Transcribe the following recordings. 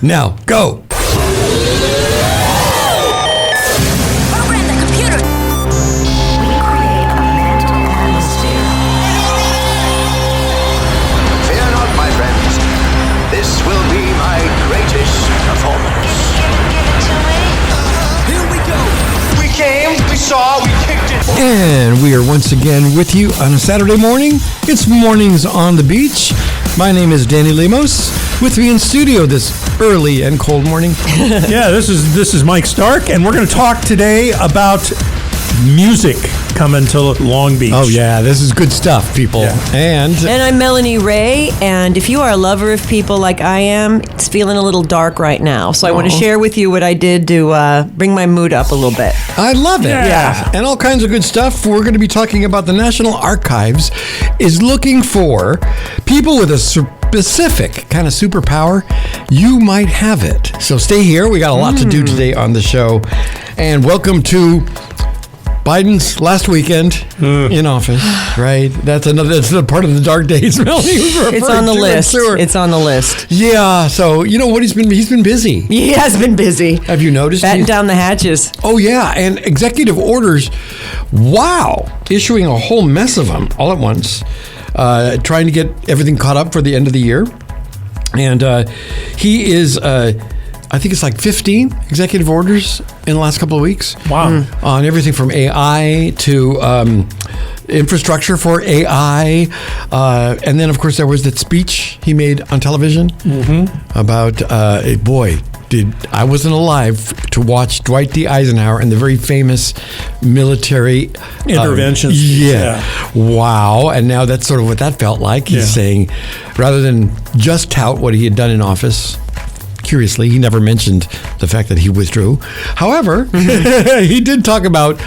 Now, go. Program the computer. We create a mental atmosphere. Fear not, my friends. This will be my greatest performance. Give it to me. Here we go. We came, we saw, we kicked it. And we are once again with you on a Saturday morning. It's Mornings on the Beach. My name is Danny Lemos. With me in studio this early and cold morning. Yeah, this is Mike Stark, and we're going to talk today about music coming to Long Beach. Oh yeah, this is good stuff, people. Yeah. And I'm Melanie Rae, and if you are a lover of people like I am, it's feeling a little dark right now. So I want to share with you what I did to bring my mood up a little bit. I love it. Yeah. And all kinds of good stuff. We're going to be talking about the National Archives is looking for people with a specific kind of superpower. You might have it. So stay here. We got a lot to do today on the show. And welcome to Biden's last weekend in office, right? That's a part of the dark days. It's on the list. It's on the list. Yeah. So you know what he's been busy. He has been busy. Have you noticed? Batten down the hatches. Oh yeah, and executive orders. Wow, issuing a whole mess of them all at once, trying to get everything caught up for the end of the year, and he is. I think it's like 15 executive orders in the last couple of weeks. Wow. On everything from AI to infrastructure for AI. And then, of course, there was that speech he made on television about, I wasn't alive to watch Dwight D. Eisenhower and the very famous military Interventions. Yeah. Wow. And now that's sort of what that felt like. He's saying, rather than just tout what he had done in office, curiously, he never mentioned the fact that he withdrew. However, he did talk about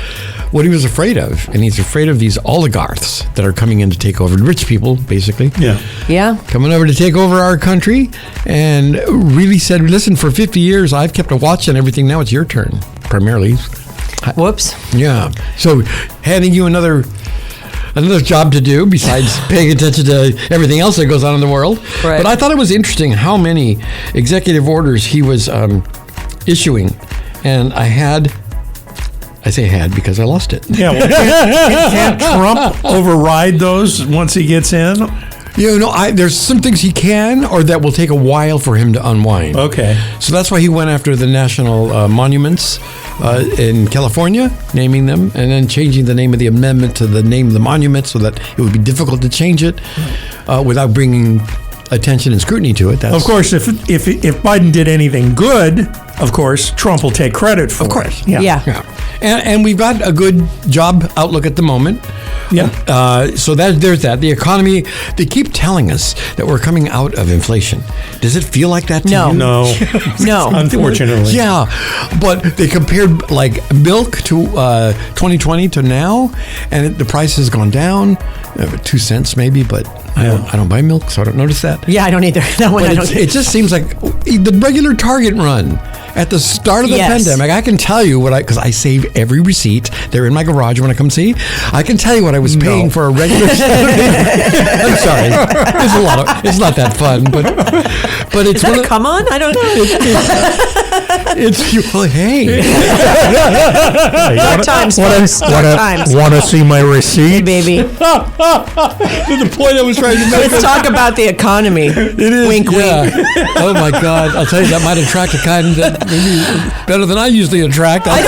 what he was afraid of, and he's afraid of these oligarchs that are coming in to take over, rich people, basically. Yeah. Coming over to take over our country, and really said, listen, for 50 years, I've kept a watch on everything. Now it's your turn, primarily. Whoops. Yeah. So handing you another job to do besides paying attention to everything else that goes on in the world. Right. But I thought it was interesting how many executive orders he was issuing. And I say had because I lost it. Yeah. Well, can't Trump override those once he gets in? You know, there's some things he can or that will take a while for him to unwind. Okay. So that's why he went after the national monuments in California, naming them, and then changing the name of the amendment to the name of the monument so that it would be difficult to change it without bringing attention and scrutiny to it. Of course, if Biden did anything good, of course, Trump will take credit for it. Of course. Yeah. And we've got a good job outlook at the moment. Yeah. So there's that. The economy, they keep telling us that we're coming out of inflation. Does it feel like that to No. you? No. No. Unfortunately. Yeah. But they compared like milk to 2020 to now, and the price has gone down 2 cents maybe, but I don't buy milk, so I don't notice that. Yeah, I don't either. That one But I don't. it just seems like the regular Target run at the start of the pandemic. I can tell you because I save every receipt. They're in my garage when I come see. I can tell you what I was paying for a regular. I'm sorry. It's not that fun, but it's Is that a come on? I don't know. hey. Dark times, folks. Dark times. Want to see my receipt? Hey, baby. The point I was trying to make. Let's talk about the economy. It is. Wink, wink. Oh my God! I'll tell you, that might attract a kind that maybe better than I usually attract. I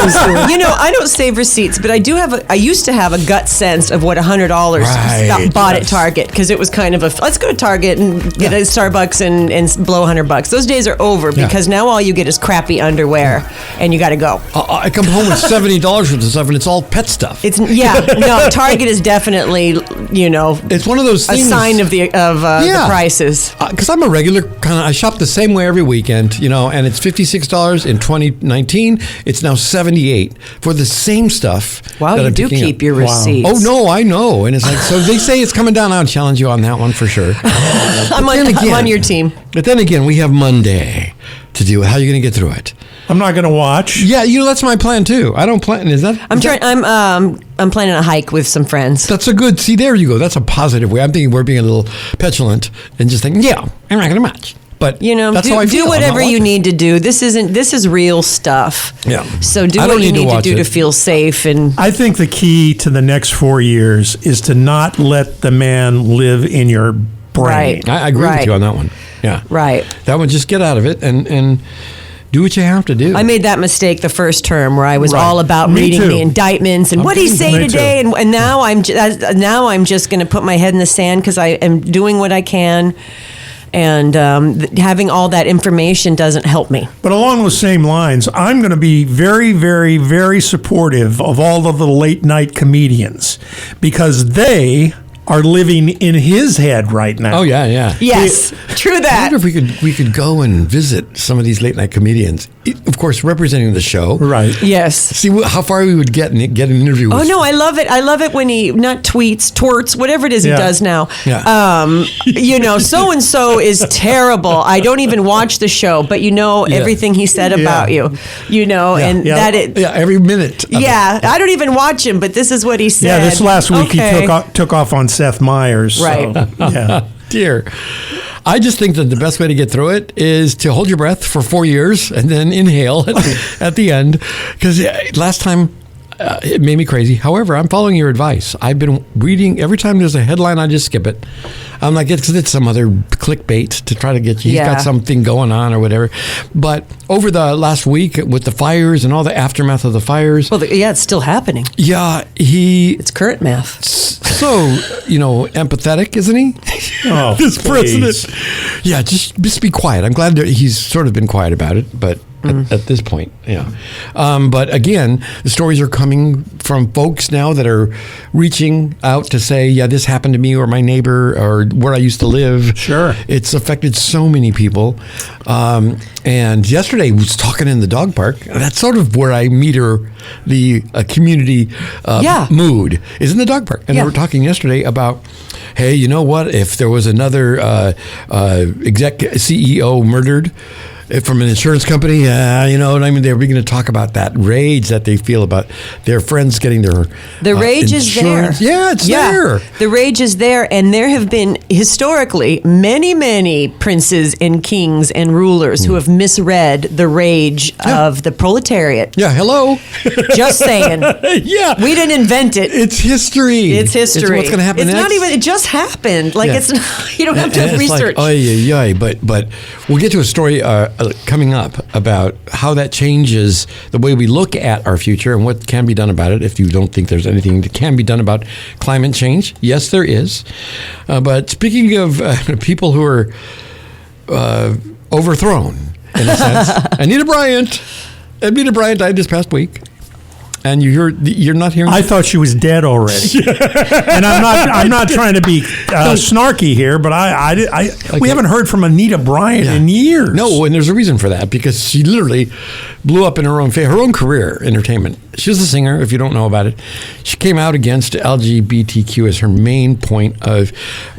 don't save receipts, but I used to have a gut sense of what $100 bought at Target, because it was kind of let's go to Target and get a Starbucks and blow $100. Those days are over because now all you get is crappy underwear and you got to go. I come home with $70 worth of stuff, and it's all pet stuff. Target is definitely it's one of those things. A sign of the prices. Because I'm a regular kind of, I shop the same way every weekend, and it's $56 in 2019. It's now $78 for the same stuff. Wow, you do keep your receipts. Oh no, I know, and it's like, so they say it's coming down. I'll challenge you on that one for sure. I'm on your team. But then again, we have Monday to do it. How are you going to get through it? I'm not going to watch. Yeah, that's my plan too. I don't plan. I'm planning a hike with some friends. That's a good. See, there you go. That's a positive way. I'm thinking we're being a little petulant and just thinking, I'm not going to watch. But that's how I feel. do whatever you need to do. This is real stuff. Yeah. So do I don't what you need to need to watch do it. to feel safe. And I think the key to the next 4 years is to not let the man live in your brain. Right. I agree with you on that one. Yeah. Right. That one, just get out of it and do what you have to do. I made that mistake the first term where I was Right. all about Me reading too. the indictments and what did he say Me today, too. and now I'm just going to put my head in the sand because I am doing what I can, and having all that information doesn't help me. But along those same lines, I'm going to be very, very, very supportive of all of the late night comedians because they are living in his head right now. Oh yeah. Yes, true I that. wonder if we could go and visit some of these late night comedians. Of course, representing the show. Right. Yes. See how far we would get and get an interview. Oh with no, I love it. I love it when he not tweets, twerts, whatever it is Yeah. he does now. Yeah. So and so is terrible. I don't even watch the show, but everything he said about you. And Yeah. that it. Yeah, every minute. of it. Yeah, I don't even watch him, but this is what he said. Yeah, this last week Okay. he took off on Seth Meyers. Right. So, yeah. Dear. I just think that the best way to get through it is to hold your breath for 4 years and then inhale at the end. Because last time it made me crazy. However, I'm following your advice. I've been reading every time there's a headline, I just skip it. I'm like, it's some other clickbait to try to get you. He's Yeah. got something going on or whatever. But over the last week with the fires and all the aftermath of the fires, Well, it's still happening. yeah, It's current math. so empathetic, isn't he? Oh, This please. president. Yeah, just be quiet. I'm glad that he's sort of been quiet about it, but at this point, yeah. But again, the stories are coming from folks now that are reaching out to say, yeah, this happened to me or my neighbor or where I used to live. Sure. It's affected so many people. And yesterday I was talking in the dog park. That's sort of where I meter the community Yeah. mood is in the dog park. And Yeah. we were talking yesterday about, hey, you know what? If there was another CEO murdered from an insurance company, you know what I mean? They're beginning to talk about that rage that they feel about their friends getting their The rage is there. insurance. Yeah, it's there. The rage is there, and there have been historically many, many princes and kings and rulers who have misread the rage of the proletariat. Yeah, hello. Just saying, Yeah. we didn't invent it. It's history. It's history. It's what's going to happen It's next. not even. It just happened. Like Yeah. it's. Not, you don't have to And have it's research. Like, but we'll get to a story coming up about how that changes the way we look at our future and what can be done about it. If you don't think there's anything that can be done about climate change, yes, there is. But speaking of people who are overthrown, in a sense, Anita Bryant died this past week. And you're not hearing. I thought she was dead already. And I'm not trying to be snarky here, but we haven't heard from Anita Bryant in years. No, and there's a reason for that because she literally blew up in her own career, entertainment. She was a singer, if you don't know about it. She came out against LGBTQ as her main point of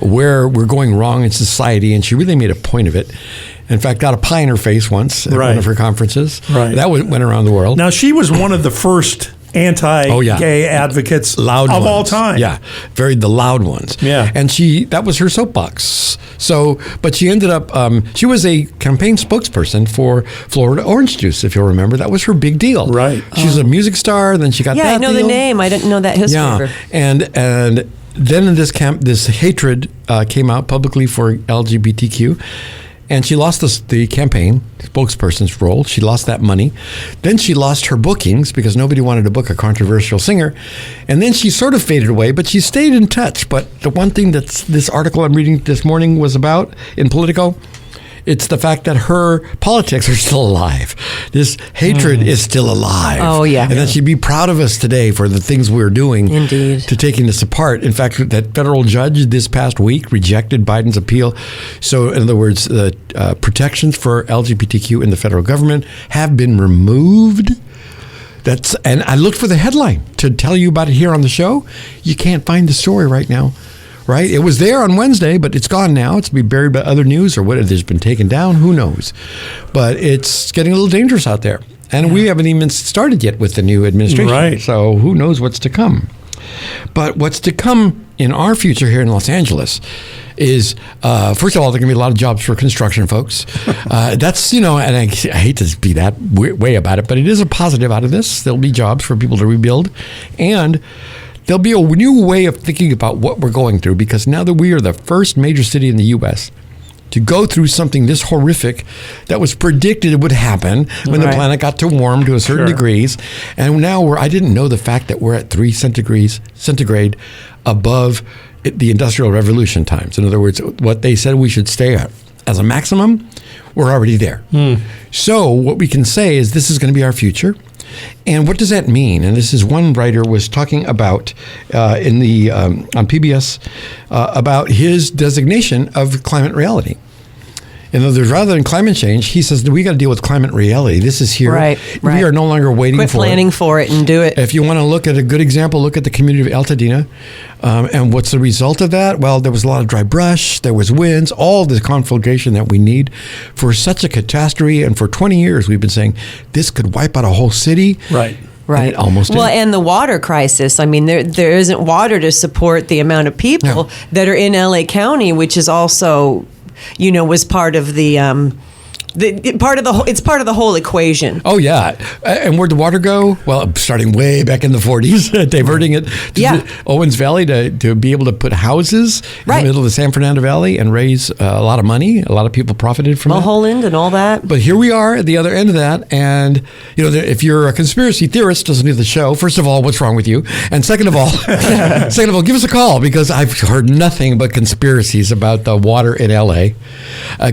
where we're going wrong in society, and she really made a point of it. In fact, got a pie in her face once at one of her conferences. Right. That went around the world. Now, she was one of the first anti-gay advocates loud of ones. all time. Yeah, the loud ones. Yeah. And that was her soapbox. So, but she ended up, she was a campaign spokesperson for Florida Orange Juice, if you'll remember. That was her big deal. Right. She was a music star, then she got that I know deal. the name. I didn't know that history. of Yeah, her. and then in this hatred came out publicly for LGBTQ. And she lost the campaign spokesperson's role. She lost that money. Then she lost her bookings because nobody wanted to book a controversial singer. And then she sort of faded away, but she stayed in touch. But the one thing that this article I'm reading this morning was about in Politico, it's the fact that her politics are still alive. This hatred is still alive. Oh, yeah. And that she'd be proud of us today for the things we're doing Indeed. to taking this apart. In fact, that federal judge this past week rejected Biden's appeal. So, in other words, the protections for LGBTQ in the federal government have been removed. And I looked for the headline to tell you about it here on the show. You can't find the story right now. Right? It was there on Wednesday, but it's gone now. It's been buried by other news or what has been taken down. Who knows? But it's getting a little dangerous out there. And we haven't even started yet with the new administration. Right. So who knows what's to come. But what's to come in our future here in Los Angeles is, first of all, there are going to be a lot of jobs for construction folks. That's, and I hate to be that way about it, but it is a positive out of this. There'll be jobs for people to rebuild. And there'll be a new way of thinking about what we're going through, because now that we are the first major city in the U.S. to go through something this horrific that was predicted would happen when the planet got to warm to a certain degrees. And now I didn't know the fact that we're at 3 centigrade above the Industrial Revolution times. In other words, what they said we should stay at as a maximum, we're already there. So what we can say is this is going to be our future. And what does that mean? And this is one writer was talking about on PBS about his designation of climate reality. In other words, rather than climate change, he says that we got to deal with climate reality. This is here. Right. We are no longer waiting Quit for planning for it and do it. If you want to look at a good example, look at the community of Altadena. And what's the result of that? Well, there was a lot of dry brush, there was winds, all the conflagration that we need for such a catastrophe. And for 20 years, we've been saying this could wipe out a whole city. Right. Right. And it almost did. And the water crisis. I mean, there isn't water to support the amount of people that are in LA County, which is also, was part of it's part of the whole equation. Oh, yeah. And where'd the water go? Well, starting way back in the 40s, diverting it to Owens Valley to be able to put houses in the middle of the San Fernando Valley and raise a lot of money. A lot of people profited from that. Mulholland and all that. But here we are at the other end of that. And, if you're a conspiracy theorist, doesn't do the show, first of all, what's wrong with you? And second of all, give us a call, because I've heard nothing but conspiracies about the water in L.A.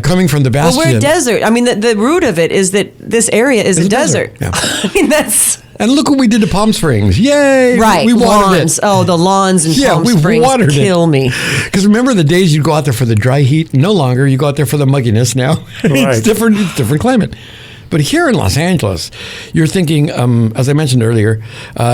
Coming from the bastion. Well, we're a desert. I mean, the root of it is that this area is a desert. Yeah. I mean, that's... And look what we did to Palm Springs. Yay! Right. We watered lawns. it. Oh, the lawns in Palm Springs kill me. Because remember the days you'd go out there for the dry heat? No longer. You go out there for the mugginess now. Right. It's different climate. But here in Los Angeles, you're thinking, as I mentioned earlier,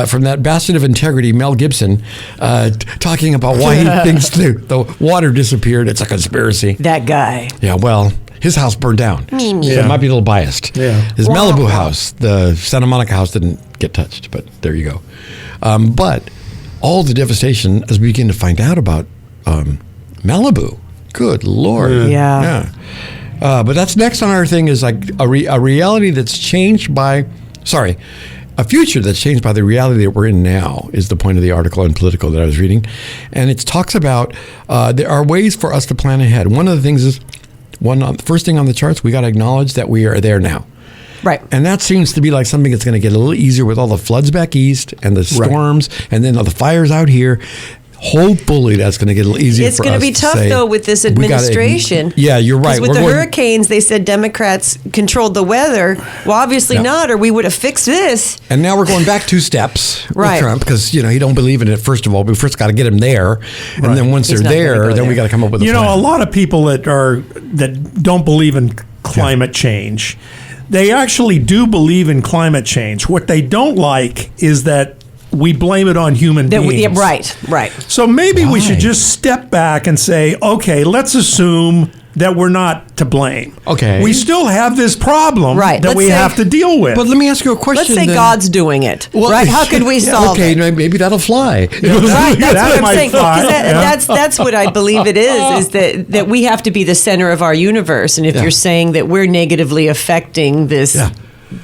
from that bastion of integrity, Mel Gibson, talking about why he thinks the water disappeared. It's a conspiracy. That guy. Yeah, well, his house burned down. So it might be a little biased. Yeah. His Malibu house, the Santa Monica house, didn't get touched, but there you go. But all the devastation, as we begin to find out about Malibu, good Lord. Yeah. But that's next on our thing is like a reality that's changed by, a future that's changed by the reality that we're in now is the point of the article in Politico that I was reading. And it talks about there are ways for us to plan ahead. One of the things is, first thing on the charts, we got to acknowledge that we are there now. Right. And that seems to be like something that's going to get a little easier with all the floods back east and the storms and then all the fires out here. Hopefully that's going to get a little easier. It's going to be tough, though, with this administration. Yeah, you're right. With the hurricanes, they said Democrats controlled the weather. Well, obviously not, or we would have fixed this. And now we're going back 2 steps with Trump, because he don't believe in it. First of all, we first got to get him there, and then once they're there, then we got to come up with a plan. A lot of people that don't believe in climate change, they actually do believe in climate change. What they don't like is that we blame it on human beings. Right. So maybe we should just step back and say, okay, let's assume that we're not to blame. Okay. We still have this problem that we have to deal with. But let me ask you a question. Let's say God's doing it, right? How could we solve it? Okay, maybe that'll fly. Right, that's what I'm saying. Fly. That's what I believe it is that we have to be the center of our universe. And if you're saying that we're negatively affecting this...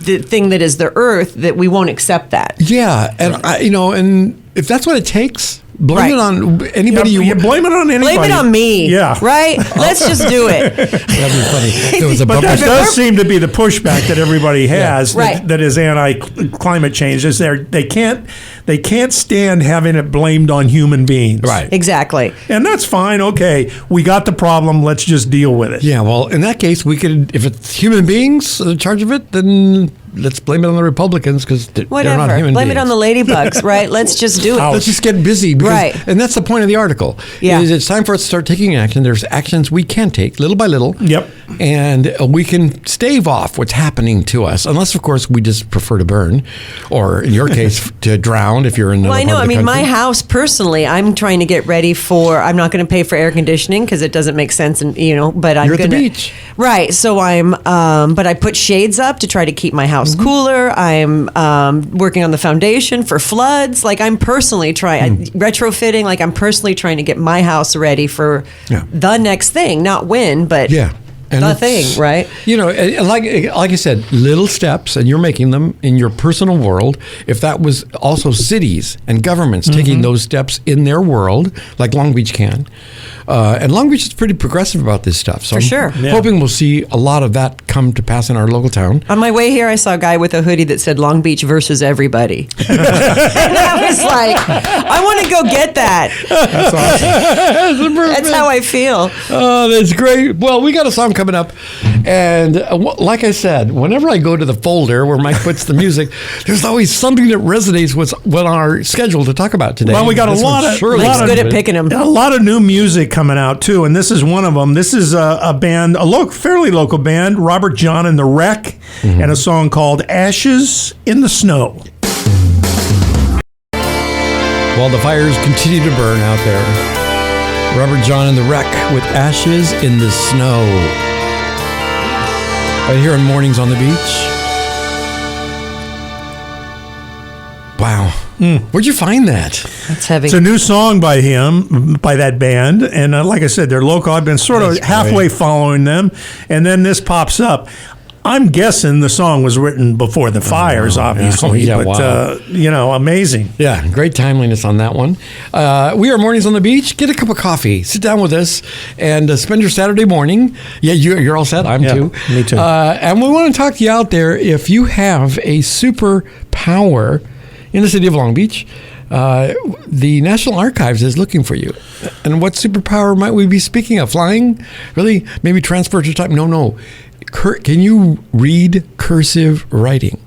the thing that is the earth, that we won't accept that. Yeah, and and if that's what it takes, blame it on anybody. You blame it on anybody. Blame it on me. Yeah, right. Let's just do it. That'd be funny. There was a but that does seem to be the pushback that everybody has. That is anti-climate change. Is they can't stand having it blamed on human beings. Right. Exactly. And that's fine. Okay, we got the problem. Let's just deal with it. Yeah. Well, in that case, we could, if it's human beings in charge of it, then let's blame it on the Republicans, because they're not human blame beings. it on the ladybugs, right? Let's just do it. Let's just get busy. And that's the point of the article. Yeah. It's time for us to start taking action. There's actions we can take little by little. Yep. And we can stave off what's happening to us, unless, of course, we just prefer to burn, or in your case, to drown if you're in another Well, I know. part of the my country. house personally, I'm trying to get ready for. I'm not going to pay for air conditioning because it doesn't make sense, but I'm You're going at the beach. Right. So but I put shades up to try to keep my house house cooler. I'm working on the foundation for floods. Like I'm personally trying retrofitting. Like I'm personally trying to get my house ready for the next thing, not when, but And the thing, right? You know, like I said, little steps, and you're making them in your personal world. If that was also cities and governments taking those steps in their world, like Long Beach can, and Long Beach is pretty progressive about this stuff. So For sure. I'm hoping we'll see a lot of that come to pass in our local town. On my way here, I saw a guy with a hoodie that said Long Beach versus everybody. And I was like, I want to go get that. That's awesome. That's how I feel. Oh, that's great. Well, we got a song coming up, and like I said, whenever I go to the folder where Mike puts the music, there's always something that resonates with what on our schedule to talk about today. Well, we got This a lot one's of surely Mike's one good of at it. picking them. a lot of new music coming out too, and this is one of them. This is a band, fairly local band, Robert John and the Wreck, and a song called "Ashes in the Snow." While the fires continue to burn out there, Robert John and the Wreck with Ashes in the Snow. Right here on Mornings on the Beach. Wow. Where'd you find that? That's heavy. It's a new song by that band, and like I said, they're local. I've been sort of That's halfway great. following them, and then this pops up. I'm guessing the song was written before the fires, obviously, Yeah, but wow. amazing. Yeah, great timeliness on that one. We are Mornings on the Beach. Get a cup of coffee. Sit down with us and spend your Saturday morning. Yeah, you're all set. I'm too. Me too. And we want to talk to you out there. If you have a superpower in the city of Long Beach, the National Archives is looking for you. And what superpower might we be speaking of? Flying? Really? Maybe transport your time? No. Can you read cursive writing?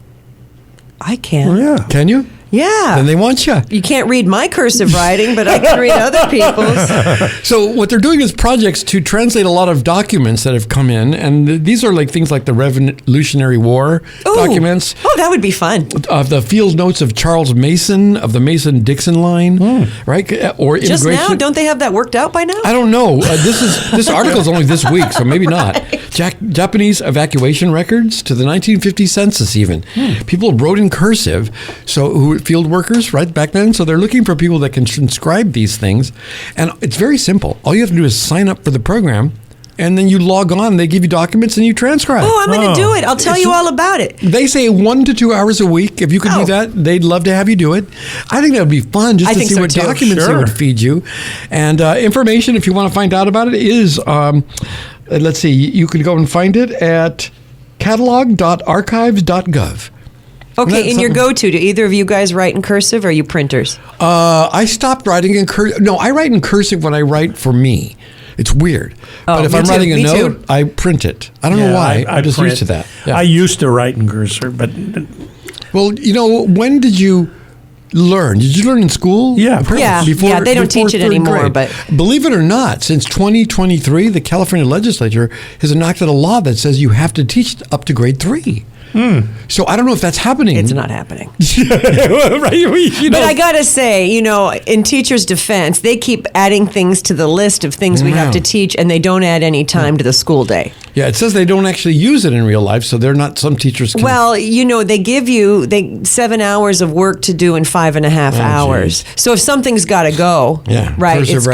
I can. Yeah. Can you? Yeah. Then they want you. You can't read my cursive writing, but I can read other people's. So what they're doing is projects to translate a lot of documents that have come in, and these are like things like the Revolutionary War Ooh. documents, Oh, that would be fun. of the field notes of Charles Mason, of the Mason-Dixon line, right? Or Just immigration. now? Don't they have that worked out by now? I don't know. This article is only this week, so maybe not. Japanese evacuation records to the 1950 census, even. People wrote in cursive, so who were field workers, right, back then. So they're looking for people that can transcribe these things, and it's very simple. All you have to do is sign up for the program, and then you log on. They give you documents, and you transcribe. Oh, I'm going to do it. I'll tell you all about it. They say 1 to 2 hours a week. If you could do Oh. that, they'd love to have you do it. I think that would be fun just I to think see so what too. documents they Sure. would feed you. And information, if you want to find out about it, is, let's see, you could go and find it at catalog.archives.gov. Okay, That's in your something- go-to, do either of you guys write in cursive or are you printers? I stopped writing in cursive. No, I write in cursive when I write for me. It's weird. But if me I'm too, writing a me too. note, I print it. I don't know why. I'm just print. used to that. Yeah. I used to write in cursor, but Well, when did you learn? Did you learn in school? Yeah. Yeah, yeah, they don't teach it third anymore, grade. but- Believe it or not, since 2023, the California legislature has enacted a law that says you have to teach up to grade 3. So I don't know if that's happening. It's not happening. Right? You know, But I gotta say, in teachers' defense, they keep adding things to the list of things we have to teach, and they don't add any time to the school day. yeah, it says they don't actually use it in real life, so they're not. Some teachers can. Well, they give you 7 hours of work to do in 5.5 hours. So if something's got to go, Yeah, right, cursive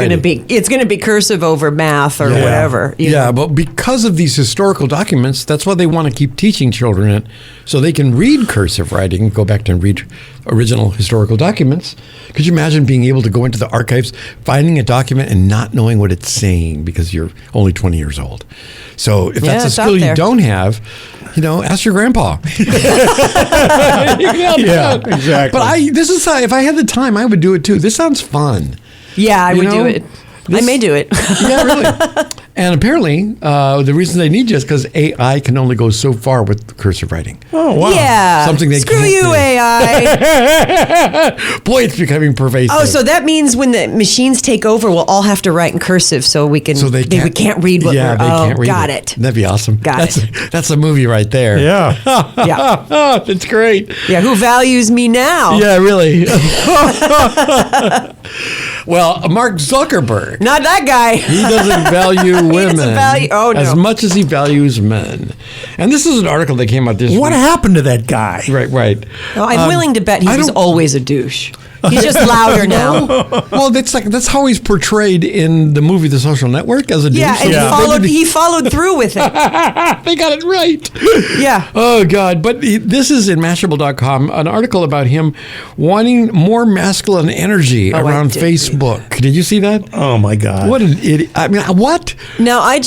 it's gonna be cursive over math or whatever. you Yeah, know. but because of these historical documents, that's why they want to keep teaching children it, so they can read cursive writing, go back and read original historical documents. Could you imagine being able to go into the archives, finding a document and not knowing what it's saying because you're only 20 years old? So if that's a it's out skill you there. don't have, ask your grandpa. Yeah, exactly. But this is if I had the time, I would do it too. This sounds fun. Yeah, I You would do know, it. I may do it. Yeah, really. And apparently, the reason they need you is because AI can only go so far with cursive writing. oh wow. Yeah. Something they Screw can't you, do. AI. Boy, it's becoming pervasive. Oh, so that means when the machines take over, we'll all have to write in cursive so we can. So they we can't read what yeah, we're. they can't read got it. That'd be awesome. Got That's a movie right there. Yeah. Yeah. That's great. Yeah. Who values me now? Yeah, really. Well, Mark Zuckerberg. Not that guy. He doesn't value women as no. much as he values men. And this is an article that came out this What week. happened to that guy? Right. Oh, I'm willing to bet he I was don't- always a douche. He's just louder now. Well, that's how he's portrayed in the movie The Social Network as a douche. Yeah, and So he followed through with it. they got it right. Yeah. Oh, God. But this is in Mashable.com, an article about him wanting more masculine energy I around did Facebook. Did you see that? Oh, my God. What an idiot. I mean, what? Now I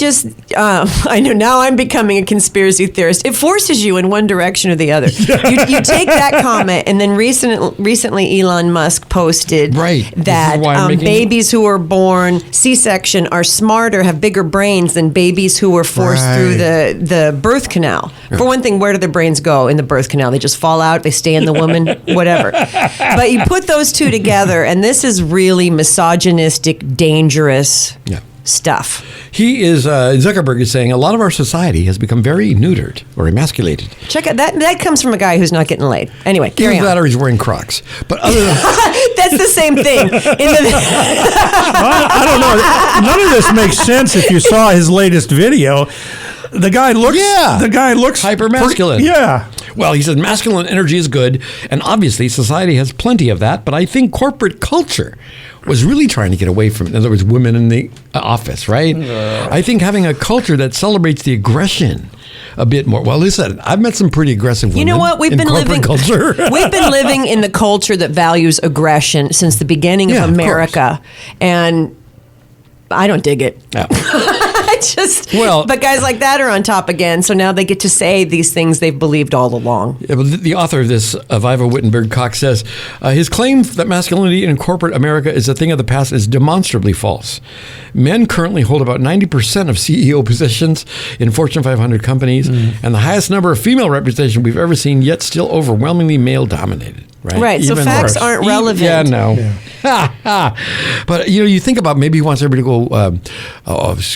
know now I'm becoming a conspiracy theorist. It forces you in one direction or the other. You take that comment, and then recently Elon Musk posted Right. This is that why I'm making- babies who are born C-section are smarter, have bigger brains than babies who were forced through the birth canal. For one thing, where do their brains go in the birth canal? They just fall out, they stay in the woman, whatever. But you put those two together, and this is really misogynistic, dangerous stuff. He is, Zuckerberg is saying a lot of our society has become very neutered or emasculated. Check out that comes from a guy who's not getting laid. Anyway, carry Either on. that or he's wearing Crocs. But other than That's the same thing. I don't know. None of this makes sense if you saw his latest video. The guy looks hyper-masculine. Yeah. Well, he says masculine energy is good, and obviously society has plenty of that, but I think corporate culture was really trying to get away from it. In other words, women in the office, right? I think having a culture that celebrates the aggression a bit more. Well, listen, I've met some pretty aggressive women. You know what? We've in been corporate living culture. We've been living in the culture that values aggression since the beginning Yeah, of of America, and I don't dig it. Yeah. But guys like that are on top again, so now they get to say these things they've believed all along. Yeah, but the author of this, Viva Wittenberg-Cox, says his claim that masculinity in corporate America is a thing of the past is demonstrably false. Men currently hold about 90% of CEO positions in Fortune 500 companies, and the highest number of female representation we've ever seen, yet still overwhelmingly male-dominated. Right, so facts aren't relevant. Yeah, no. But, you think about maybe he wants everybody to go,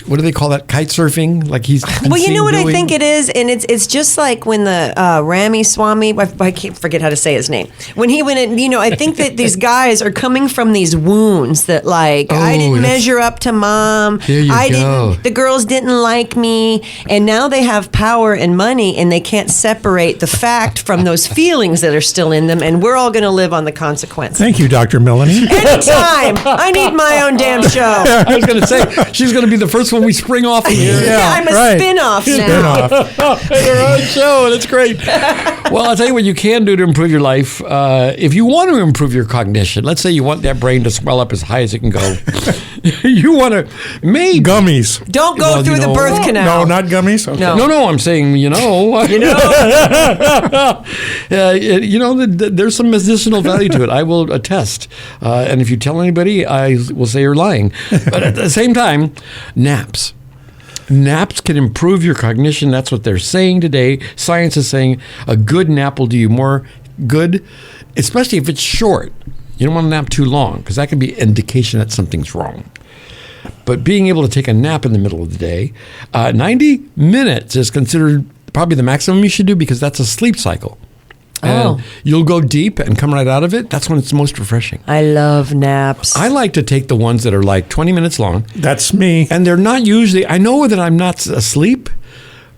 what do they call that, kite surfing? Like he's been Well, you seen know what doing? I think it is, and it's just like when the Ramaswamy, I can't forget how to say his name. When he went in, I think that these guys are coming from these wounds that I didn't measure up to mom. There you go. The girls didn't like me, and now they have power and money, and they can't separate the fact from those feelings that are still in them, and we're all going to live on the consequence. Thank you, Dr. Melanie. Anytime. I need my own damn show. I was going to say, she's going to be the first one we spring off in here. I'm a spin-off now. Her own show, and it's great. Well, I'll tell you what you can do to improve your life. If you want to improve your cognition, let's say you want that brain to swell up as high as it can go. You want to make Gummies. Don't go through the birth canal. No, not gummies? Okay. No, I'm saying, there's some medicinal value to it. I will attest. And if you tell anybody, I will say you're lying. But at the same time, naps. Naps can improve your cognition. That's what they're saying today. Science is saying a good nap will do you more good, especially if it's short. You don't want to nap too long because that can be an indication that something's wrong. But being able to take a nap in the middle of the day, 90 minutes is considered probably the maximum you should do because that's a sleep cycle. And you'll go deep and come right out of it. That's when it's most refreshing. I love naps. I like to take the ones that are like 20 minutes long. That's me. And they're not usually, I know that I'm not asleep,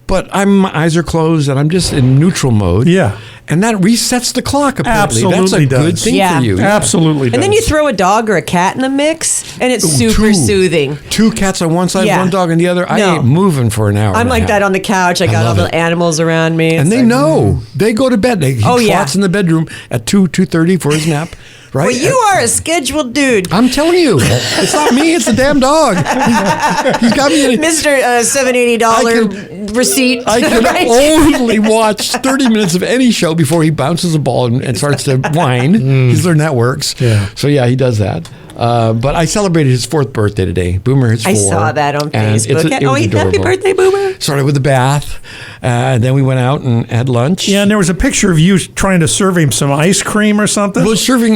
but my eyes are closed and I'm just in neutral mode. Yeah. And that resets the clock, apparently. That's a Absolutely good does. thing Yeah. for you. Absolutely. And then you throw a dog or a cat in the mix, and it's super soothing. 2 cats on one side, Yeah. 1 dog on the other. I No. ain't moving for an hour. I'm and a like half. that on the couch. I got all love the it. animals around me. And It's they like, know. They go to bed. He yeah. clots in the bedroom at 2:30 for his nap. Right? Well, you are a scheduled dude. I'm telling you. It's not me. It's the damn dog. He's got me in a... Mr. $780 receipt. I can right? only watch 30 minutes of any show before he bounces a ball and starts to whine. He's learned that works. Yeah. So, yeah, he does that. But I celebrated his 4th birthday today. Boomer is 4. I saw that on and Facebook. it was Happy adorable. birthday, Boomer. Started with the bath. And then we went out and had lunch. Yeah, and there was a picture of you trying to serve him some ice cream or something.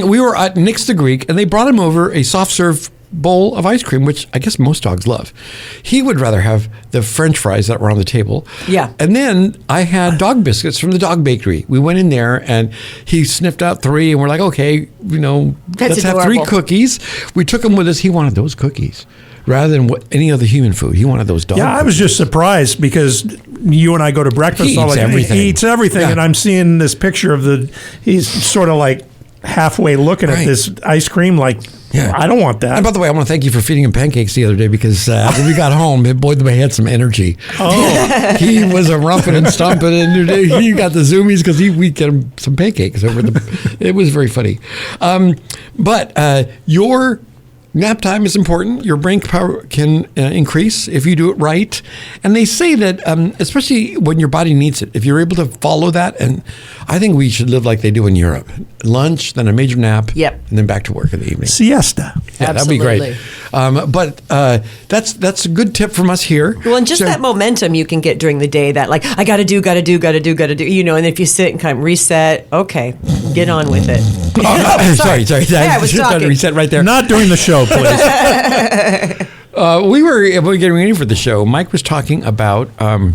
We were at Nick's the Greek, and they brought him over a soft serve bowl of ice cream, which I guess most dogs love. He would rather have the French fries that were on the table. Yeah. And then I had dog biscuits from the dog bakery. We went in there and he sniffed out 3 and we're like, okay, let's have 3 cookies. We took them with us. He wanted those cookies rather than any other human food. He wanted those dog Yeah, I was just surprised because you and I go to breakfast. He eats everything. He eats everything. Yeah. And I'm seeing this picture of he's sort of like halfway looking at this ice cream like, I don't want that. And by the way, I want to thank you for feeding him pancakes the other day because when we got home, boy, he had some energy. Oh. He was a rumping and stomping, and he got the zoomies because we get him some pancakes over the. It was very funny. But your nap time is important. Your brain power can increase if you do it right. And they say that, especially when your body needs it, if you're able to follow that, and I think we should live like they do in Europe. Lunch, then a major nap, Yep. and then back to work in the evening. Siesta. Yeah, that'd be great. But that's a good tip from us here. Well, and just that momentum you can get during the day, that like, I got to do, and if you sit and kind of reset, okay, get on with it. Sorry. Yeah, I was talking. Reset right there. Not during the show, please. We were getting ready for the show. Mike was talking about a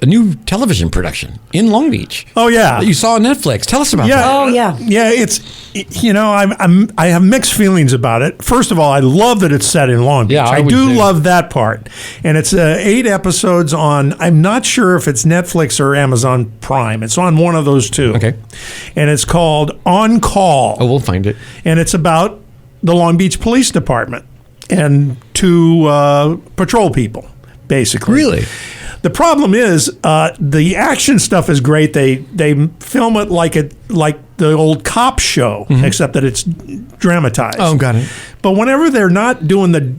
new television production in Long Beach. Oh, yeah. That you saw on Netflix. Tell us about that. Oh, yeah. Yeah, I have mixed feelings about it. First of all, I love that it's set in Long Beach. Yeah, I would do too. love that part. And it's 8 episodes on, I'm not sure if it's Netflix or Amazon Prime. It's on one of those two. Okay. And it's called On Call. Oh, we'll find it. And it's about the Long Beach Police Department and 2 patrol people, basically. Really? The problem is the action stuff is great. They film it like the old cop show, except that it's dramatized. Oh, got it. But whenever they're not doing the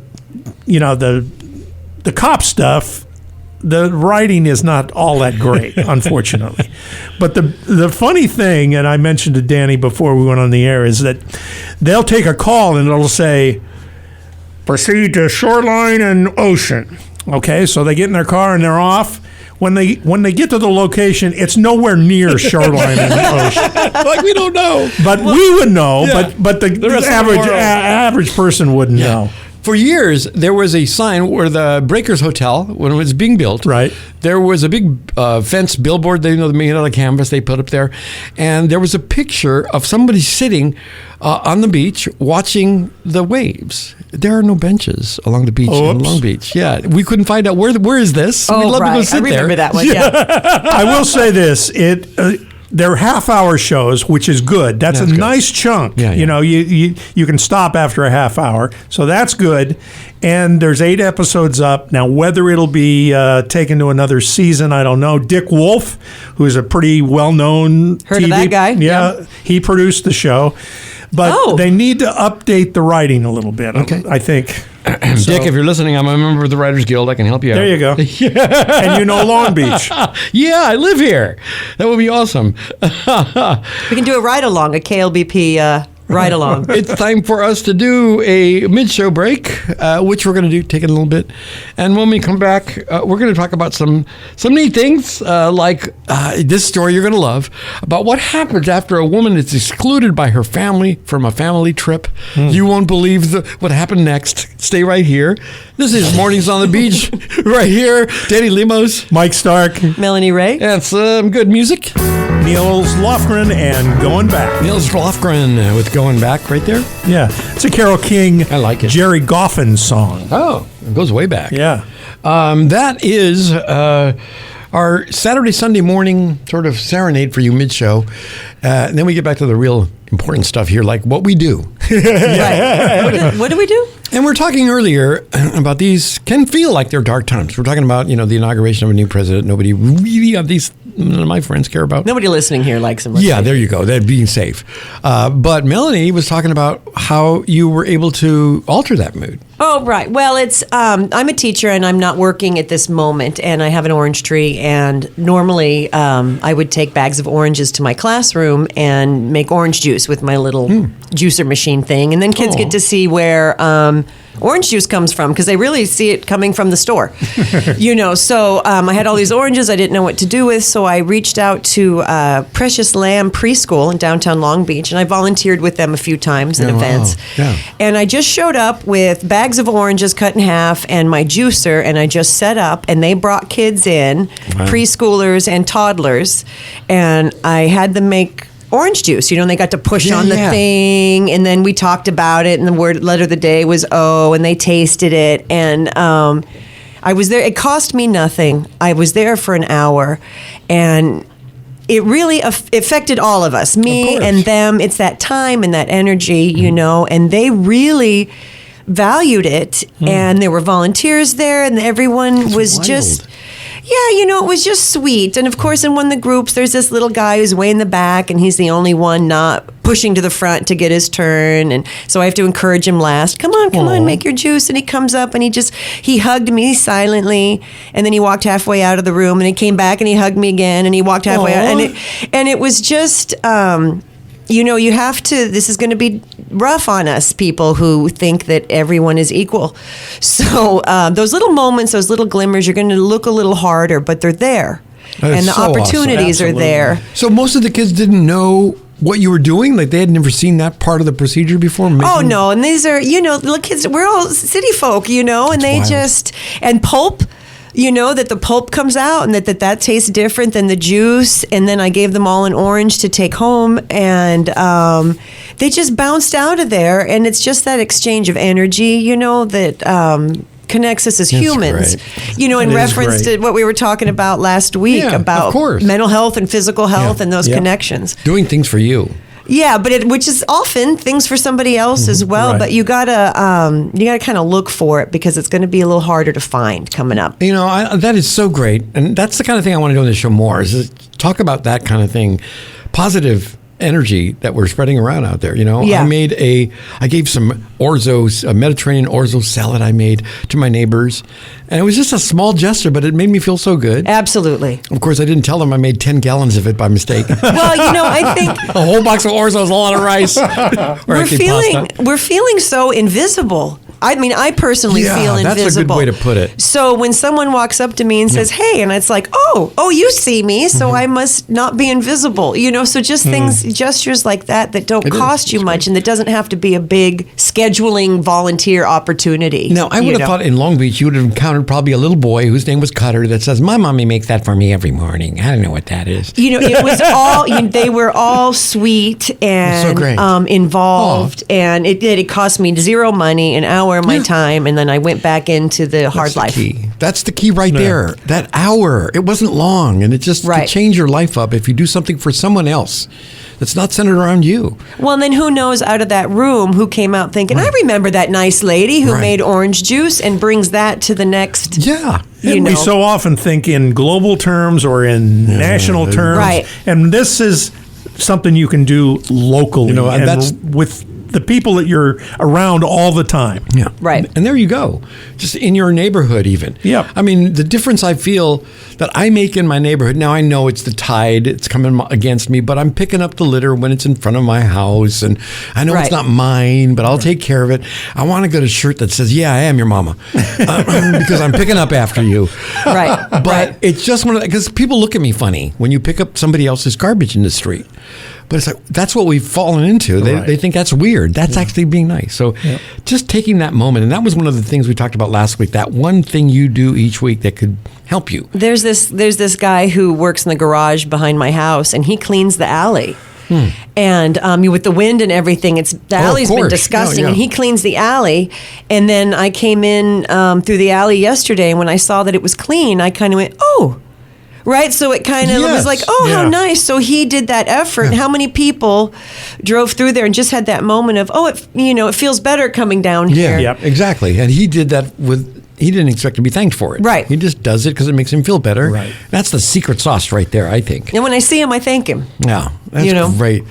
cop stuff, the writing is not all that great, unfortunately. But the funny thing, and I mentioned to Danny before we went on the air, is that they'll take a call and it'll say, proceed to shoreline and ocean. Okay, so they get in their car and they're off. When they get to the location, it's nowhere near shoreline and ocean. Like we don't know. But we would know. Yeah. But the rest of the average world. average person wouldn't know. For years, there was a sign where the Breakers Hotel, when it was being built, Right. there was a big fence billboard, they made out of canvas they put up there, and there was a picture of somebody sitting on the beach watching the waves. There are no benches along the beach in Long Beach. Yeah, we couldn't find out where is this. Oh, We'd love to go sit I remember there. that one, yeah. I will say this: they're half-hour shows, which is good. That's a good. nice chunk. Yeah, yeah. You can stop after a half hour, so that's good. And there's 8 episodes up now. Whether it'll be taken to another season, I don't know. Dick Wolf, who's a pretty well-known Heard of that guy? Yeah, he produced the show, but they need to update the writing a little bit. Okay. I think. Dick, if you're listening, I'm a member of the Writers Guild. I can help you out. There you go. And you know Long Beach. Yeah, I live here. That would be awesome. We can do a ride-along, a KLBP ride-along. It's time for us to do a mid-show break, which we're going to take it a little bit. And when we come back, we're going to talk about some neat things, like this story you're going to love, about what happens after a woman is excluded by her family from a family trip. You won't believe what happened next. Stay right here. This is Mornings on the Beach, right here. Danny Lemos. Mike Stark, Melanie Rae. And some good music. Niels Lofgren, and Going Back. Niels Lofgren with Going Back right there. Yeah, it's a Carole King, I like it. Jerry Goffin song. Oh, it goes way back. Yeah. That is our Saturday, Sunday morning sort of serenade for you mid-show. And then we get back to the real important stuff here, like what we do. Right. What do we do? And we're talking earlier about these can feel like they're dark times. We're talking about, the inauguration of a new president. Nobody really of these, none of my friends care about. Nobody listening here likes him. Yeah, there you go. That being safe. But Melanie was talking about how you were able to alter that mood. Oh, right. Well, it's I'm a teacher and I'm not working at this moment, and I have an orange tree. And normally, I would take bags of oranges to my classroom and make orange juice with my little juicer machine thing, and then kids get to see where orange juice comes from, because they really see it coming from the store. So I had all these oranges I didn't know what to do with, so I reached out to Precious Lamb Preschool in downtown Long Beach, and I volunteered with them a few times at events. Yeah. And I just showed up with bags of oranges cut in half and my juicer, and I just set up, and they brought kids in, preschoolers and toddlers, and I had them make orange juice, and they got to push on the thing, and then we talked about it, and the letter of the day was O, and they tasted it, and I was there. It cost me nothing. I was there for an hour, and it really affected all of us, me and them. It's that time and that energy, and they really valued it, and there were volunteers there, and everyone was just... Yeah, it was just sweet. And of course, in one of the groups, there's this little guy who's way in the back, and he's the only one not pushing to the front to get his turn. And so I have to encourage him last. Come on, make your juice. And he comes up and he hugged me silently. And then he walked halfway out of the room, and he came back and he hugged me again, and he walked halfway out. And it was just... you have to, this is going to be rough on us, people who think that everyone is equal. So those little moments, those little glimmers, you're going to look a little harder, but they're there. And the so opportunities are there. So most of the kids didn't know what you were doing? Like they had never seen that part of the procedure before? Oh, no. And these are, little kids, we're all city folk, and they wild. And pulp. That the pulp comes out and that tastes different than the juice. And then I gave them all an orange to take home, and they just bounced out of there. And it's just that exchange of energy, that connects us as humans. Great. In reference to what we were talking about last week about mental health and physical health and those connections. Doing things for you. Yeah, but which is often things for somebody else as well. Right. But you gotta kind of look for it, because it's going to be a little harder to find coming up. That is so great, and that's the kind of thing I want to do on the show more. Is talk about that kind of thing, positive energy that we're spreading around out there. I gave some orzo, a Mediterranean orzo salad I made to my neighbors, and it was just a small gesture, but it made me feel so good. Absolutely. Of course, I didn't tell them I made 10 gallons of it by mistake. Well, I think a whole box of orzo is a lot of rice. We're feeling so invisible. I personally feel invisible. That's a good way to put it. So when someone walks up to me and says, "Hey," and it's like, "Oh, you see me, so I must not be invisible." So just things, gestures like that don't cost you much, and that doesn't have to be a big scheduling volunteer opportunity. Now, I would have thought in Long Beach you would have encountered probably a little boy whose name was Cutter that says, "My mommy makes that for me every morning." I don't know what that is. It was all. They were all sweet and involved, and it cost me zero money, an hour of my time, and then I went back into the hard life. That's the key right there. That hour, it wasn't long, and it just could change your life up if you do something for someone else that's not centered around you. Well, and then who knows out of that room who came out thinking, I remember that nice lady who made orange juice, and brings that to the next. Yeah. We so often think in global terms or in national terms. Right. And this is something you can do locally. And that's with the people that you're around all the time. Yeah. Right. And there you go. Just in your neighborhood even. Yeah. The difference I feel that I make in my neighborhood, now I know it's the tide, it's coming against me, but I'm picking up the litter when it's in front of my house, and I know it's not mine, but I'll take care of it. I want to get a shirt that says, "Yeah, I am your mama," because I'm picking up after you. Right. But it's just one of the, because people look at me funny when you pick up somebody else's garbage in the street. But it's like, that's what we've fallen into. They think that's weird. That's actually being nice. So just taking that moment, and that was one of the things we talked about last week, that one thing you do each week that could help you. There's this guy who works in the garage behind my house, and he cleans the alley. And with the wind and everything, the alley's been disgusting, and he cleans the alley. And then I came in through the alley yesterday, and when I saw that it was clean, I kind of went, "Oh." Right, so it kind of was like, how nice. So he did that effort. And how many people drove through there and just had that moment of, it feels better coming down here. Yeah, exactly. And he did that he didn't expect to be thanked for it. Right. He just does it because it makes him feel better. Right. That's the secret sauce right there, I think. And when I see him, I thank him. Yeah, that's great.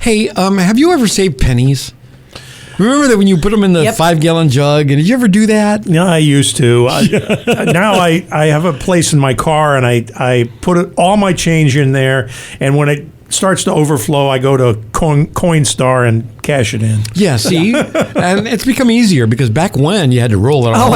Hey, have you ever saved pennies? Remember that when you put them in the 5-gallon jug? And did you ever do that? Yeah, I used to. Now I have a place in my car, and I put all my change in there. And when it starts to overflow, I go to Coinstar and cash it in. Yeah, see? And it's become easier because back when you had to roll it on. Oh,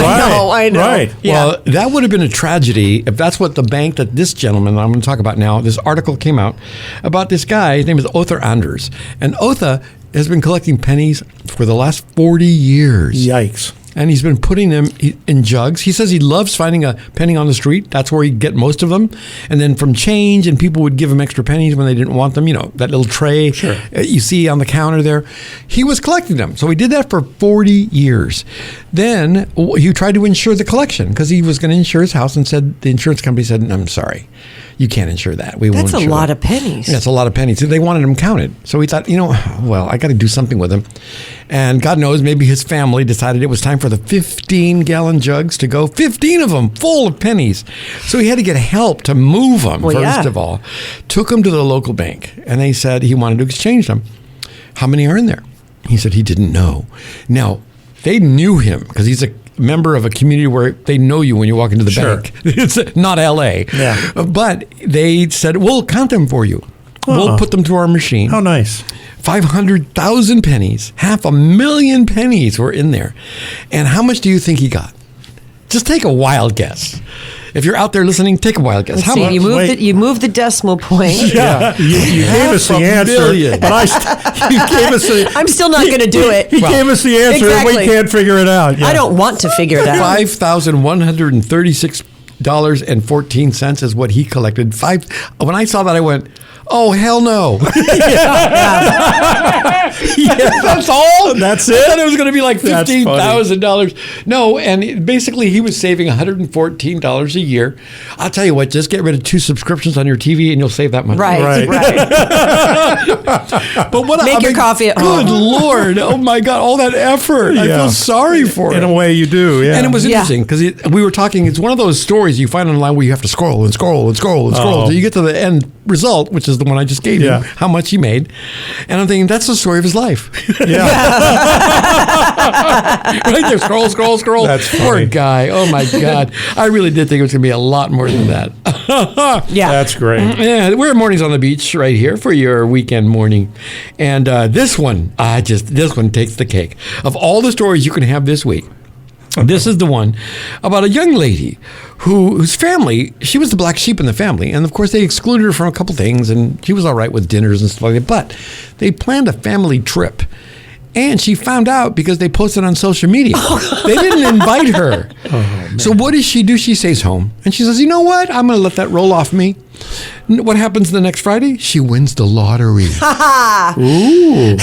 I know. Right. Yeah. Well, that would have been a tragedy if that's what the bank that this gentleman I'm going to talk about now, this article came out about this guy. His name is Otha Anders. And Otha has been collecting pennies for the last 40 years. Yikes. And he's been putting them in jugs. He says he loves finding a penny on the street. That's where he'd get most of them. And then from change, and people would give him extra pennies when they didn't want them. You know, that little tray you see on the counter there. He was collecting them. So he did that for 40 years. Then he tried to insure the collection because he was going to insure his house and said, the insurance company said, I'm sorry, you can't insure that. We won't That's a insure lot that. of pennies. Yeah, it's a lot of pennies. So they wanted him counted. So he thought, well, I got to do something with them. And God knows, maybe his family decided it was time for the 15-gallon jugs to go, 15 of them full of pennies. So he had to get help to move them, first of all. Took them to the local bank, and they said he wanted to exchange them. How many are in there? He said he didn't know. Now, they knew him because he's a member of a community where they know you when you walk into the bank. It's not L.A. Yeah. But they said, we'll count them for you. We'll put them through our machine. How nice. 500,000 pennies, 500,000 pennies were in there. And how much do you think he got? Just take a wild guess. If you're out there listening, take a wild guess. Let's How see, much? you moved the decimal point. Yeah, you gave us the answer, $500,000,000. but you gave us the. I'm still not going to do it. He gave us the answer, and we exactly. can't figure it out. Yeah. I don't want to figure it out. $5,136.14 is what he collected. When I saw that, I went, oh, hell no. That's all? That's I it? thought it was going to be like That's $15,000. No, and basically he was saving $114 a year. I'll tell you what, just get rid of 2 subscriptions on your TV and you'll save that money. Right. But what Make your coffee at home. Good Lord. Oh my God, all that effort. I feel sorry for In him. a way, you do. Yeah. And it was interesting because we were talking, it's one of those stories you find online where you have to scroll and scroll and scroll and scroll Oh. till you get to the end result, which is the one I just gave you, Yeah. how much he made. And I'm thinking, that's the story of his life. Yeah. Right there, scroll, scroll, scroll. That's Poor funny. guy. Oh my God. I really did think it was going to be a lot more than that. Yeah. That's great. Yeah, we're mornings on the beach right here for your weekend morning, and this one takes the cake. Of all the stories you can have this week, this is the one about a young lady whose family, she was the black sheep in the family, and of course they excluded her from a couple things, and she was all right with dinners and stuff like that. But they planned a family trip. And she found out because they posted on social media. They didn't invite her. So what does she do? She stays home. And she says, you know what? I'm going to let that roll off me. What happens the next Friday? She wins the lottery. Ooh.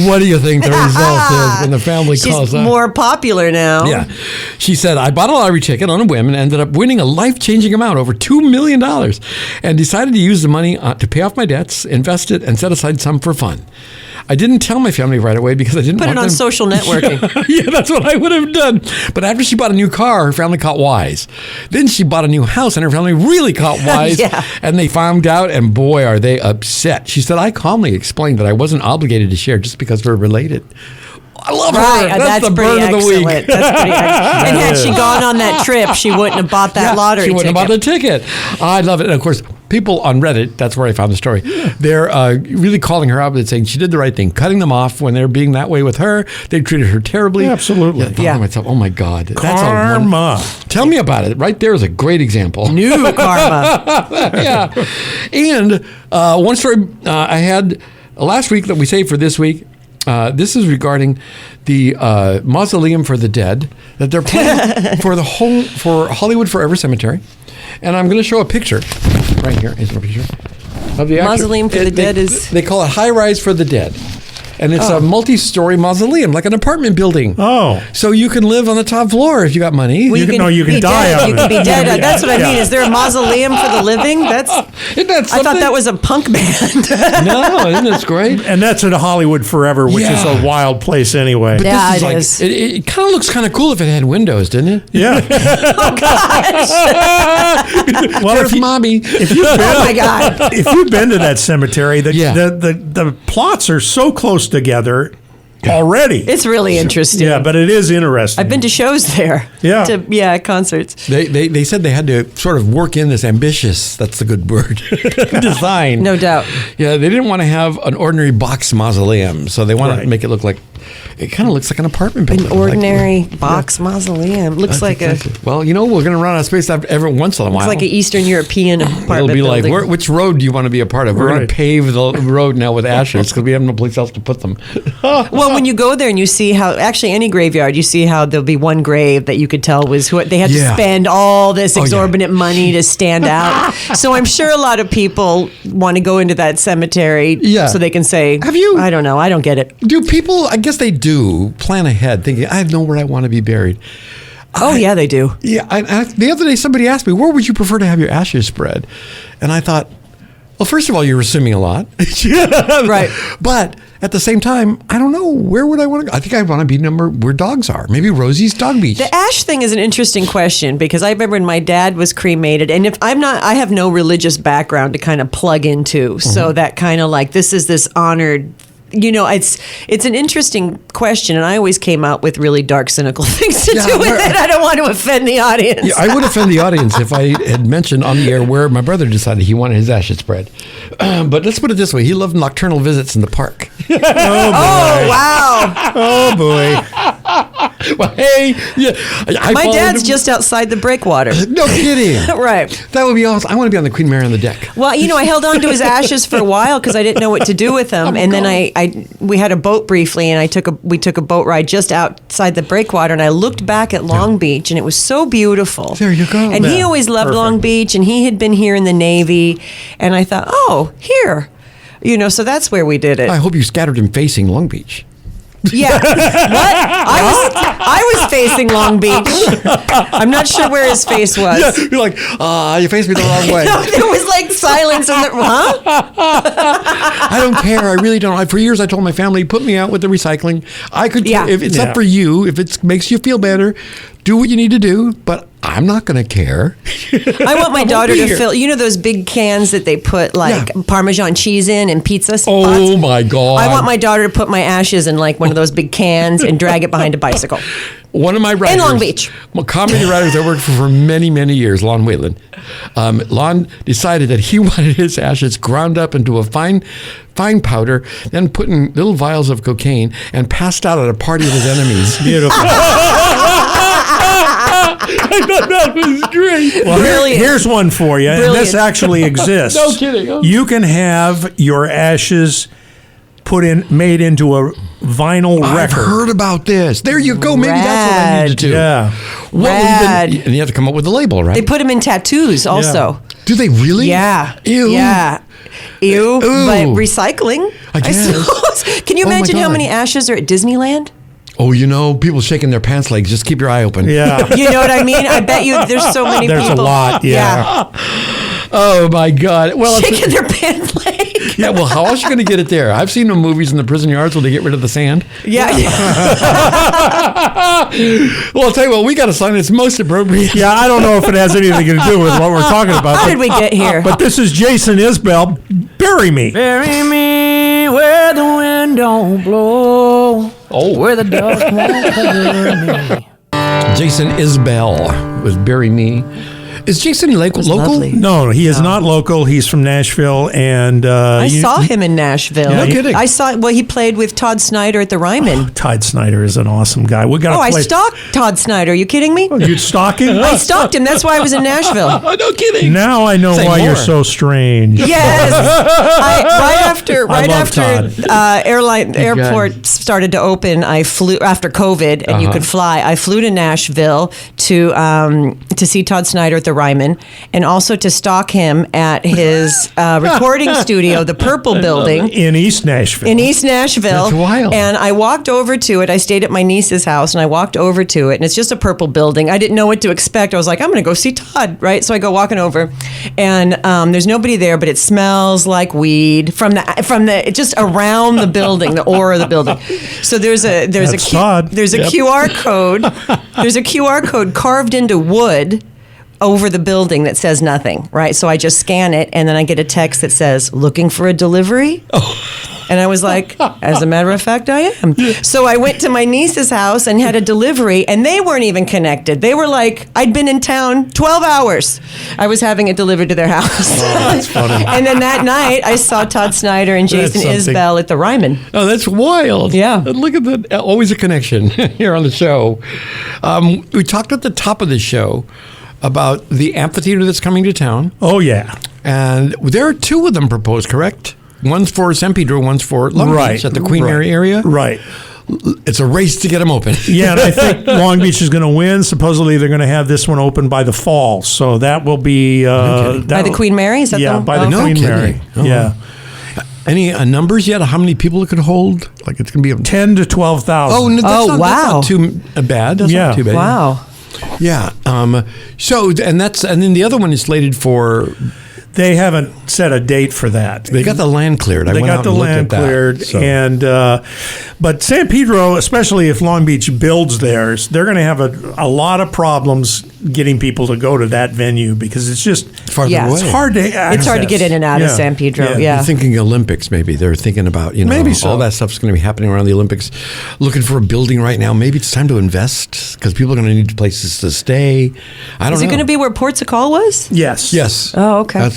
What do you think the result is when the family calls She's up? more popular now. Yeah. She said, I bought a lottery ticket on a whim and ended up winning a life-changing amount, over $2 million, and decided to use the money to pay off my debts, invest it, and set aside some for fun. I didn't tell my family right away because I didn't Put want it on them. social networking. Yeah, that's what I would have done. But after she bought a new car, her family caught wise. Then she bought a new house, and her family really caught wise. Yeah. And they found out, and boy, are they upset. She said, I calmly explained that I wasn't obligated to share just because we're related. I love Right, her. That's the pretty bird of the week. excellent. That's pretty excellent. And had she gone on that trip, she wouldn't have bought that lottery She wouldn't have ticket. bought the ticket. I love it. And of course, people on Reddit, that's where I found the story, they're really calling her out and saying she did the right thing, cutting them off when they're being that way with her. They treated her terribly. Absolutely. Yeah, I thought to myself, oh my God. Karma. Tell me about it. Right there is a great example. New karma. Yeah. And one story I had last week that we saved for this week. This is regarding the mausoleum for the dead that they're planning for Hollywood Forever Cemetery, and I'm going to show a picture right here. Is a picture of the Mausoleum for the dead is. They call it High Rise for the Dead. And it's a multi-story mausoleum, like an apartment building. Oh. So you can live on the top floor if you got money. Well, You can be die dead. out You of can it. be dead. Yeah. That's what I mean. Yeah. Is there a mausoleum for the living? Isn't that I thought something? that was a punk band. No, isn't this great? And that's in Hollywood Forever, which is Yeah. a wild place anyway. But Yeah, this it like, is. It kind of looks kind of cool if it had windows, didn't it? Yeah. Well, If mommy. Oh my God. if you've been to that cemetery, Yeah. the plots are so close together. already. It's really interesting. Yeah, but it is interesting. I've been to shows there. Yeah. Concerts. They said they had to sort of work in this ambitious, that's the good word, design. No doubt. Yeah, they didn't want to have an ordinary box mausoleum, so they wanted to make it look like, it kind of looks like an apartment building. An ordinary box mausoleum. Looks like Well, we're going to run out of space every once in a while. Looks like an Eastern European apartment It'll be building. like, which road do you want to be a part of? We're going to pave the road now with ashes because we have no place else to put them. Well, when you go there and you see how, actually any graveyard, you see how there'll be one grave that you could tell was who they had to spend all this exorbitant money to stand out. So I'm sure a lot of people want to go into that cemetery so they can say, have you? I don't know. I don't get it. Do people, I guess they do, plan ahead thinking, I know where I want to be buried. Yeah, they do. Yeah. The other day, somebody asked me, where would you prefer to have your ashes spread? And I thought, well, first of all, you're assuming a lot. Right. But at the same time, I don't know. Where would I want to go? I think I want to be where dogs are. Maybe Rosie's Dog Beach. The ash thing is an interesting question because I remember when my dad was cremated, and if I'm not, I have no religious background to kind of plug into. So that kind of like, this is this honored, it's an interesting question, and I always came out with really dark, cynical things to do with it. I don't want to offend the audience. Yeah, I would offend the audience if I had mentioned on the air where my brother decided he wanted his ashes spread. But let's put it this way: he loved nocturnal visits in the park. Oh wow! Oh boy! Well, hey, my dad's just outside the breakwater. No kidding. Right. That would be awesome. I want to be on the Queen Mary on the deck. Well, I held on to his ashes for a while because I didn't know what to do with them, and then we had a boat briefly, and we took a boat ride just outside the breakwater, and I looked back at Long Beach, and it was so beautiful. There you go. And he always loved Long Beach, and he had been here in the Navy, and I thought, here, so that's where we did it. I hope you scattered him facing Long Beach. Yeah. What? I was facing Long Beach. I'm not sure where his face was. Yeah, you're like, you faced me the wrong way. No, there was like silence in the, I don't care. I really don't. For years, I told my family, put me out with the recycling. I could, if it's up for you, if it makes you feel better, do what you need to do, but I'm not going to care. I want my daughter to fill, those big cans that they put like Parmesan cheese in and pizza spots? Oh my God. I want my daughter to put my ashes in like one of those big cans and drag it behind a bicycle. One of my writers. In Long Beach. Comedy writers I worked for many, many years, Lon Whalen. Lon decided that he wanted his ashes ground up into a fine powder, then put in little vials of cocaine and passed out at a party with his enemies. Beautiful. I thought that was great. Well, here's one for you. And this actually exists. No kidding. Oh. You can have your ashes made into a vinyl record. I've heard about this. There you go. Maybe that's what I need to do. Yeah. And you have to come up with a label, right? They put them in tattoos also. Yeah. Do they really? Yeah. Ew. Yeah. Ew. But recycling, I guess. suppose. Can you imagine how many ashes are at Disneyland? Oh, people shaking their pants legs. Just keep your eye open. Yeah. You know what I mean? I bet you there's so many people. There's a lot, yeah. Oh, my God. Well, shaking their pants legs. Yeah, well, how else are you going to get it there? I've seen the movies in the prison yards where they get rid of the sand. Yeah. Well, I'll tell you what, we got a song that's most appropriate. Yeah, I don't know if it has anything to do with what we're talking about. How did we get here? But this is Jason Isbell, Bury Me. Bury me where the wind don't blow. Oh. Where the dust won't cover me. Jason Isbell with Bury Me. Is Jason local? Lovely. No, he is not local. He's from Nashville, and I saw him in Nashville. Yeah, no kidding. I saw. Well, he played with Todd Snyder at the Ryman. Todd Snyder is an awesome guy. We got. I stalked Todd Snyder. Are you kidding me? You'd stalk him? I stalked him. That's why I was in Nashville. Oh, no kidding. Now I know Say why more. you're so strange. Yes. Right after airport started to open, I flew after COVID, and you could fly. I flew to Nashville to see Todd Snyder at the Ryman, and also to stalk him at his recording studio, the Purple Building. In East Nashville. In East Nashville. That's wild. And I walked over to it. I stayed at my niece's house, and I walked over to it, and it's just a purple building. I didn't know what to expect. I was like, I'm going to go see Todd, right? So I go walking over, and there's nobody there, but it smells like weed from the just around the building, the aura of the building. So there's a Todd. QR code. There's a QR code carved into wood over the building that says nothing, right? So I just scan it, and then I get a text that says, looking for a delivery? And I was like, as a matter of fact, I am. So I went to my niece's house and had a delivery, and they weren't even connected. They were like, I'd been in town 12 hours. I was having it delivered to their house. Oh, that's funny. And then that night, I saw Todd Snyder and Jason Isbell at the Ryman. Oh, that's wild. Yeah. Look at that. Always a connection here on the show. We talked at the top of the show about the amphitheater that's coming to town. Oh, yeah. And there are two of them proposed, correct? One's for San Pedro, one's for Long Beach at the Queen Mary area. Right. It's a race to get them open. Yeah, and I think Long Beach is going to win. Supposedly, they're going to have this one open by the fall. So that will be... by the Queen Mary? Is that by the Queen Mary. Oh. Yeah. Any numbers yet? How many people it could hold? Like it's going to be 10 to 12,000. Oh, no, that's wow. That's not too bad. That's not too bad. Wow. Yeah. So and then the other one is slated for. They haven't set a date for that. They got the land cleared. They got the land cleared, and but San Pedro, especially if Long Beach builds theirs, they're going to have a lot of problems getting people to go to that venue because it's just farther away. It's hard to access. It's hard to get in and out of San Pedro. Yeah. They're thinking Olympics. Maybe they're thinking about maybe so. All that stuff's going to be happening around the Olympics. Looking for a building right now. Maybe it's time to invest because people are going to need places to stay. I don't know. Is it going to be where Port Sacal was? Yes. Yes. Oh, okay.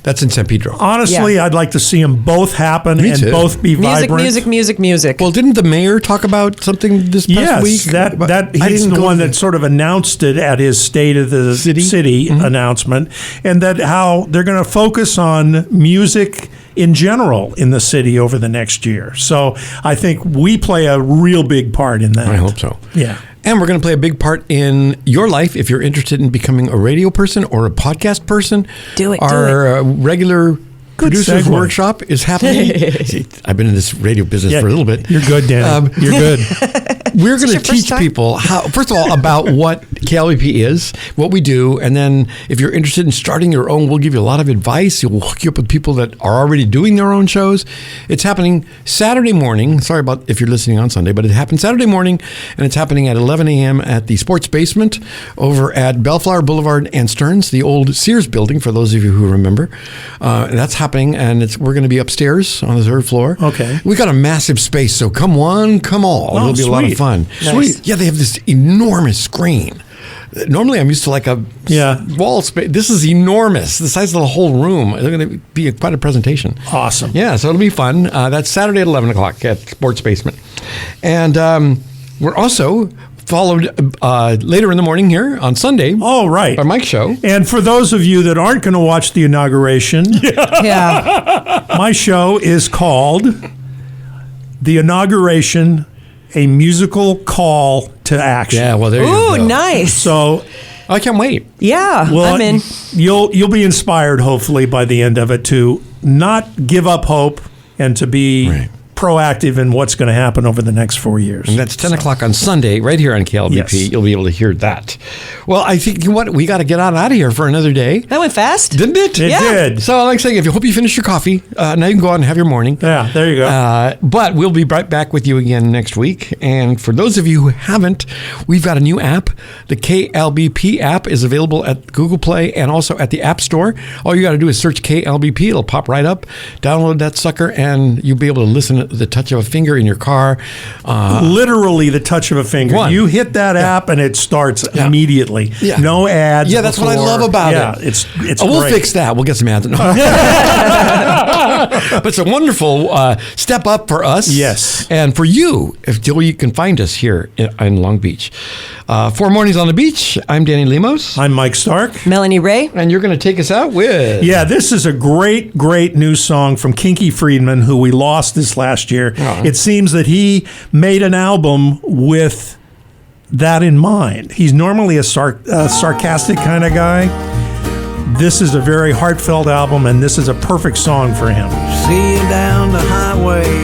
That's in San Pedro. Honestly, I'd like to see them both happen Me and too. both be vibrant. Music. Well, didn't the mayor talk about something this past week? Yes, he's the one that sort of announced it at his State of the City announcement, and that how they're going to focus on music in general in the city over the next year. So I think we play a real big part in that. I hope so. Yeah. And we're going to play a big part in your life if you're interested in becoming a radio person or a podcast person. Do it. Our regular producers segue. workshop is happening. See, I've been in this radio business for a little bit. You're good, Dan. You're good. We're going to your first teach time? people how, first of all, about what KLVP is, what we do, and then if you're interested in starting your own, we'll give you a lot of advice. We'll hook you up with people that are already doing their own shows. It's happening Saturday morning. Sorry about if you're listening on Sunday, but it happens Saturday morning, and it's happening at 11 a.m. at the Sports Basement over at Bellflower Boulevard and Stearns, the old Sears building, for those of you who remember. That's happening, and we're going to be upstairs on the third floor. Okay. We got a massive space, so come one, come all. It'll be a lot of sweet. fun. Sweet. Yeah, they have this enormous screen. Normally, I'm used to like a wall space. This is enormous, the size of the whole room. It's going to be quite a presentation. Awesome. Yeah, so it'll be fun. That's Saturday at 11 o'clock at Sports Basement. And we're also followed later in the morning here on Sunday. Oh, right. By Mike's show. And for those of you that aren't going to watch the inauguration, my show is called The Inauguration, a musical call to action. Yeah, well, there you go. Ooh, nice. So I can't wait. Yeah, well, I'm in. You'll be inspired, hopefully, by the end of it to not give up hope and to be proactive in what's going to happen over the next 4 years. And that's 10 o'clock on Sunday, right here on KLBP. Yes. You'll be able to hear that. Well, I think, you know what? We got to get out of here for another day. That went fast. Didn't it? It did. So, like saying, if you hope you finish your coffee, now you can go out and have your morning. Yeah, there you go. But we'll be right back with you again next week. And for those of you who haven't, we've got a new app. The KLBP app is available at Google Play and also at the App Store. All you got to do is search KLBP. It'll pop right up. Download that sucker, and you'll be able to listen at the touch of a finger in your car. Literally the touch of a finger. One. You hit that app and it starts immediately. Yeah. No ads. Yeah, that's what I love about it. It's We'll great. fix that. We'll get some ads. No. But it's a wonderful step up for us. Yes. And for you, until you can find us here in Long Beach. 4 Mornings on the Beach. I'm Danny Lemos. I'm Mike Stark. Melanie Rae. And you're going to take us out with... Yeah, this is a great, great new song from Kinky Friedman, who we lost this last year. It seems that he made an album with that in mind. He's normally a sarcastic kind of guy. This is a very heartfelt album, and this is a perfect song for him. See you down the highway